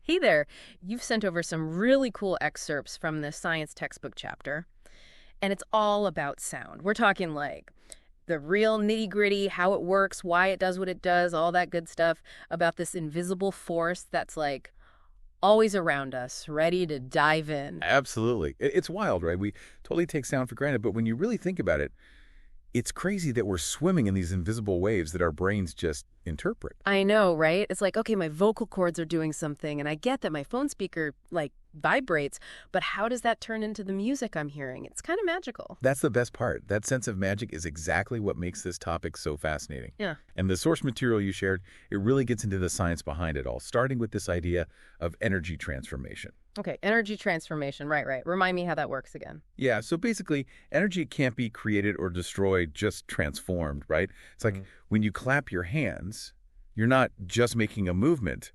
Hey there. You've sent over some really cool excerpts from the science textbook chapter, and it's all about sound. We're talking like the real nitty-gritty, how it works, why it does what it does, all that good stuff about this invisible force that's like always around us, ready to dive in. Absolutely. It's wild, right? We totally take sound for granted, but when you really think about it, it's crazy that we're swimming in these invisible waves that our brains just interpret. I know, right? It's like, okay, my vocal cords are doing something, and I get that my phone speaker, like, vibrates, but how does that turn into the music I'm hearing? It's kind of magical. That's the best part. That sense of magic is exactly what makes this topic so fascinating. Yeah. And the source material you shared, it really gets into the science behind it all, starting with this idea of energy transformation. Okay, energy transformation. Right. Remind me how that works again. Yeah, so basically, energy can't be created or destroyed, just transformed, right? It's like when you clap your hands, you're not just making a movement.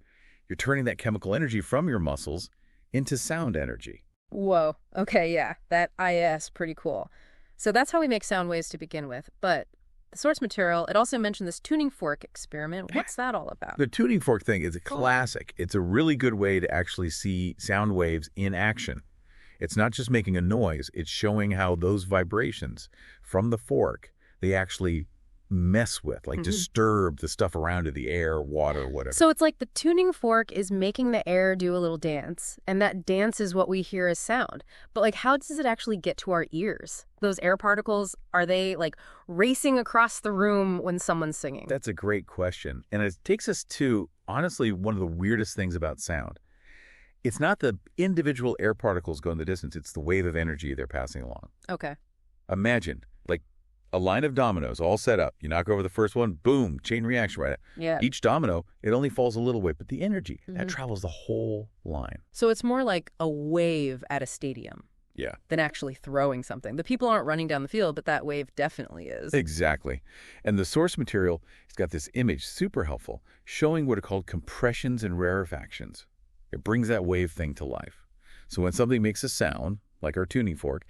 You're turning that chemical energy from your muscles into sound energy. Whoa. Okay, yeah. That IS, pretty cool. So that's how we make sound waves to begin with. But the source material, it also mentioned this tuning fork experiment. What's that all about? The tuning fork thing is a classic. It's a really good way to actually see sound waves in action. It's not just making a noise, it's showing how those vibrations from the fork, they actually mess with, like disturb the stuff around it, the air, water, whatever. So it's like the tuning fork is making the air do a little dance, and that dance is what we hear as sound. But like, how does it actually get to our ears? Those air particles, are they like racing across the room when someone's singing? That's a great question. And it takes us to, honestly, one of the weirdest things about sound. It's not the individual air particles going the distance, it's the wave of energy they're passing along. Okay. Imagine, like, a line of dominoes all set up. You knock over the first one, boom, chain reaction right. Yeah. Each domino, it only falls a little way, but the energy, that travels the whole line. So it's more like a wave at a stadium Yeah, than actually throwing something. The people aren't running down the field, but that wave definitely is. exactly. And the source material has got this image, super helpful, showing what are called compressions and rarefactions. It brings that wave thing to life. So when something makes a sound, like our tuning fork,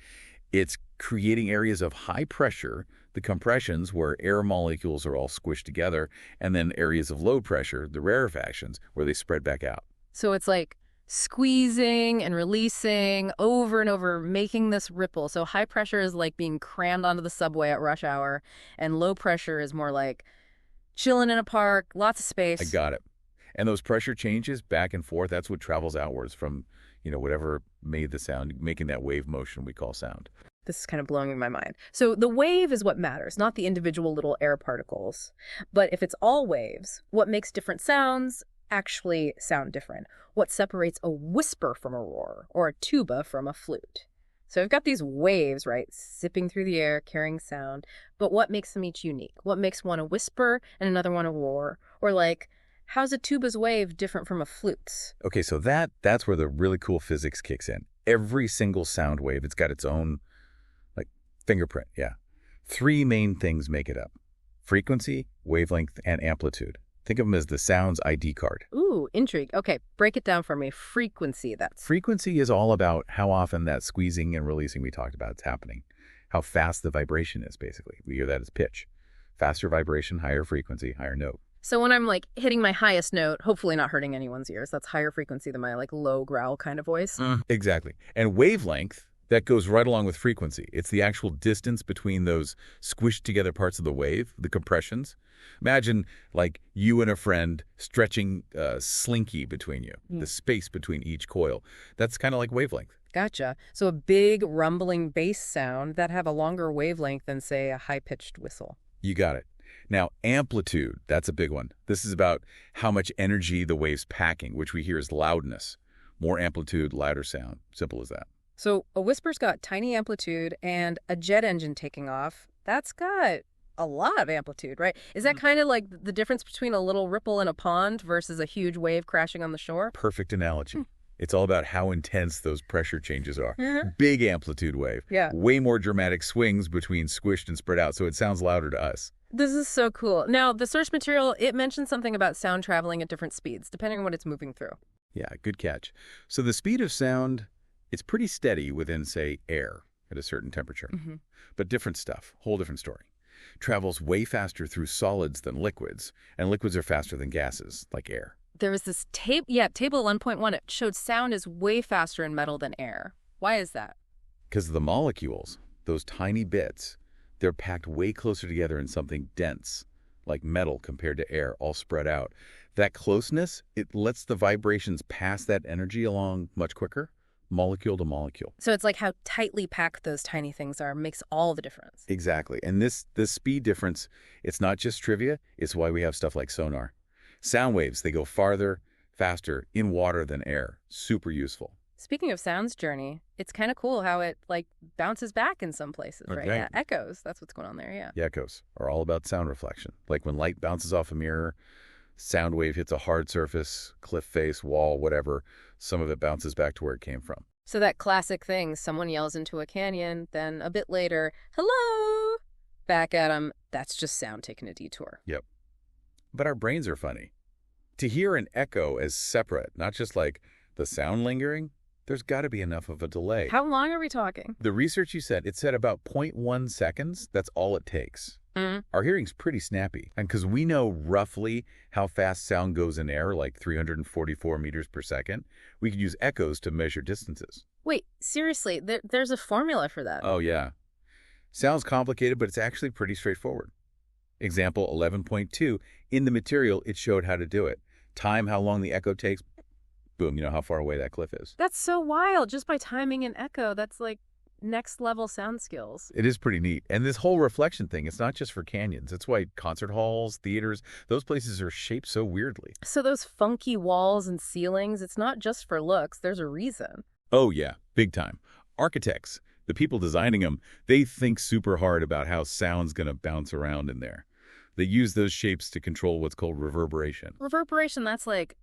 it's creating areas of high pressure, the compressions where air molecules are all squished together, and then areas of low pressure, the rarefactions, where they spread back out. So it's like squeezing and releasing over and over, making this ripple. So high pressure is like being crammed onto the subway at rush hour, and low pressure is more like chilling in a park, lots of space. I got it. And those pressure changes back and forth, that's what travels outwards from, whatever made the sound, making that wave motion we call sound. This is kind of blowing my mind. So the wave is what matters, not the individual little air particles. But if it's all waves, what makes different sounds actually sound different? What separates a whisper from a roar or a tuba from a flute? So I've got these waves, right, zipping through the air, carrying sound. But what makes them each unique? What makes one a whisper and another one a roar? Or like, how's a tuba's wave different from a flute's? Okay, so that's where the really cool physics kicks in. Every single sound wave, it's got its own fingerprint, yeah. Three main things make it up: frequency, wavelength, and amplitude. Think of them as the sound's ID card. Ooh, intrigue. Okay, break it down for me. Frequency, that's... Frequency is all about how often that squeezing and releasing we talked about is happening. How fast the vibration is, basically. We hear that as pitch. Faster vibration, higher frequency, higher note. So when I'm like hitting my highest note, hopefully not hurting anyone's ears, that's higher frequency than my like low growl kind of voice. Exactly. And wavelength, that goes right along with frequency. It's the actual distance between those squished together parts of the wave, the compressions. Imagine like you and a friend stretching a slinky between you, the space between each coil. That's kind of like wavelength. Gotcha. So a big rumbling bass sound that have a longer wavelength than, say, a high-pitched whistle. You got it. Now, amplitude, that's a big one. This is about how much energy the wave's packing, which we hear as loudness. More amplitude, louder sound. Simple as that. So a whisper's got tiny amplitude, and a jet engine taking off, that's got a lot of amplitude, right? Is that kind of like the difference between a little ripple in a pond versus a huge wave crashing on the shore? Perfect analogy. It's all about how intense those pressure changes are. Big amplitude wave. Yeah. Way more dramatic swings between squished and spread out, so it sounds louder to us. This is so cool. Now, the source material, it mentions something about sound traveling at different speeds, depending on what it's moving through. Yeah, good catch. So the speed of sound, it's pretty steady within, say, air at a certain temperature. But different stuff, whole different story. Travels way faster through solids than liquids, and liquids are faster than gases, like air. There was this table, table 1.1. It showed sound is way faster in metal than air. Why is that? Because the molecules, those tiny bits, they're packed way closer together in something dense, like metal compared to air, all spread out. That closeness, it lets the vibrations pass that energy along much quicker, molecule to molecule. So it's like how tightly packed those tiny things are makes all the difference. Exactly. And this speed difference, it's not just trivia, it's why we have stuff like sonar. Sound waves, they go farther, faster in water than air. Super useful. Speaking of sounds, Journey, it's kind of cool how it like bounces back in some places, right? Okay. Yeah, echoes. That's what's going on there, yeah. The echoes are all about sound reflection. Like when light bounces off a mirror, sound wave hits a hard surface, cliff face, wall, whatever, some of it bounces back to where it came from. So that classic thing, someone yells into a canyon, then a bit later, hello, back at them. That's just sound taking a detour. Yep. But our brains are funny. To hear an echo as separate, not just like the sound lingering, there's got to be enough of a delay. How long are we talking? The research you said, it said about 0.1 seconds. That's all it takes. Our hearing's pretty snappy. And because we know roughly how fast sound goes in air, like 344 meters per second, we could use echoes to measure distances. Wait, seriously, there's a formula for that. Oh, yeah. Sounds complicated, but it's actually pretty straightforward. Example 11.2, in the material, it showed how to do it. Time, how long the echo takes, boom, you know how far away that cliff is. That's so wild. Just by timing an echo, that's like next level sound skills. It is pretty neat. And this whole reflection thing, it's not just for canyons. That's why concert halls, theaters, those places are shaped so weirdly. So those funky walls and ceilings, it's not just for looks. There's a reason. Oh, yeah, big time. Architects, the people designing them, they think super hard about how sound's going to bounce around in there. They use those shapes to control what's called reverberation. Reverberation, that's like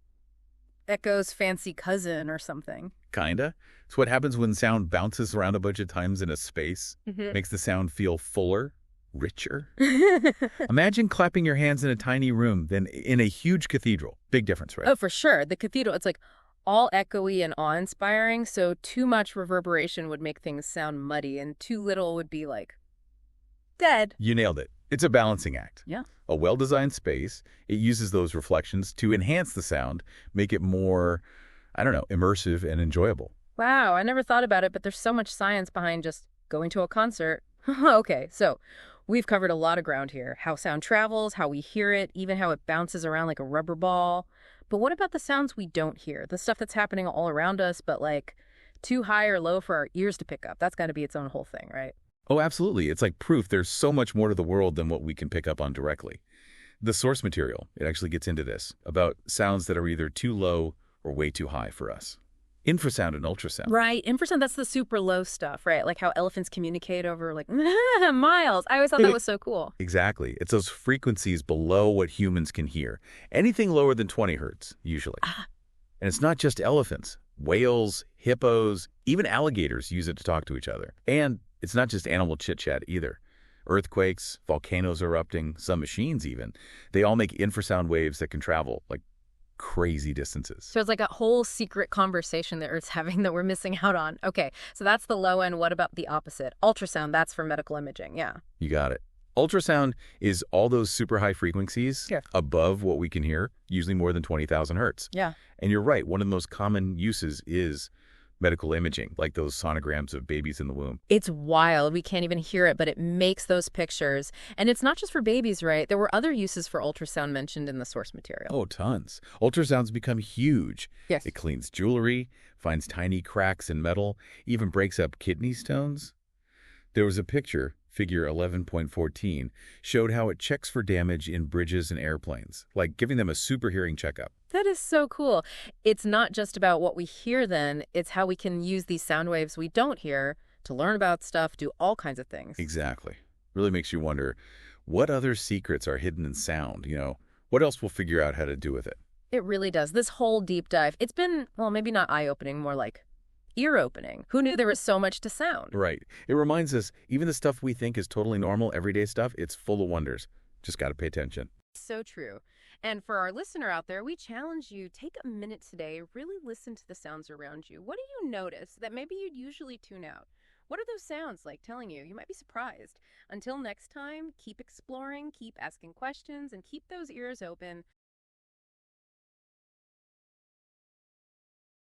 echo's fancy cousin or something. Kinda. It's what happens when sound bounces around a bunch of times in a space. Makes the sound feel fuller, richer. Imagine clapping your hands in a tiny room than in a huge cathedral. Big difference, right? Oh, for sure. The cathedral, it's like all echoey and awe-inspiring, so too much reverberation would make things sound muddy, and too little would be like dead. You nailed it. It's a balancing act. Yeah. A well-designed space, it uses those reflections to enhance the sound, make it more, I don't know, immersive and enjoyable. Wow, I never thought about it, but there's so much science behind just going to a concert. Okay, so we've covered a lot of ground here. How sound travels, how we hear it, even how it bounces around like a rubber ball. But what about the sounds we don't hear? The stuff that's happening all around us, but like too high or low for our ears to pick up. That's got to be its own whole thing, right? Oh, absolutely. It's like proof there's so much more to the world than what we can pick up on directly. The source material, it actually gets into this, about sounds that are either too low or way too high for us. Infrasound and ultrasound. Right. Infrasound, that's the super low stuff, right? Like how elephants communicate over like miles. I always thought that was so cool. Exactly. It's those frequencies below what humans can hear. Anything lower than 20 hertz, usually. And it's not just elephants. Whales, hippos, even alligators use it to talk to each other. And it's not just animal chit-chat either. Earthquakes, volcanoes erupting, some machines even, they all make infrasound waves that can travel like crazy distances. So it's like a whole secret conversation that Earth's having that we're missing out on. Okay, so that's the low end. What about the opposite? Ultrasound, that's for medical imaging, yeah. You got it. Ultrasound is all those super high frequencies above what we can hear, usually more than 20,000 hertz. Yeah. And you're right, one of the most common uses is medical imaging, like those sonograms of babies in the womb. It's wild. We can't even hear it, but it makes those pictures. And it's not just for babies, right? There were other uses for ultrasound mentioned in the source material. Oh, tons. Ultrasound's become huge. Yes. It cleans jewelry, finds tiny cracks in metal, even breaks up kidney stones. There was a picture, figure 11.14, showed how it checks for damage in bridges and airplanes, like giving them a super hearing checkup. That is so cool. It's not just about what we hear then, it's how we can use these sound waves we don't hear to learn about stuff, do all kinds of things. Exactly. Really makes you wonder, what other secrets are hidden in sound? You know, what else we'll figure out how to do with it? It really does. This whole deep dive, it's been, well, maybe not eye-opening, more like ear-opening. Who knew there was so much to sound? Right. It reminds us, even the stuff we think is totally normal, everyday stuff, it's full of wonders. Just got to pay attention. So true. And for our listener out there, we challenge you, take a minute today, really listen to the sounds around you. What do you notice that maybe you'd usually tune out? What are those sounds like telling you? You might be surprised. Until next time, keep exploring, keep asking questions, and keep those ears open.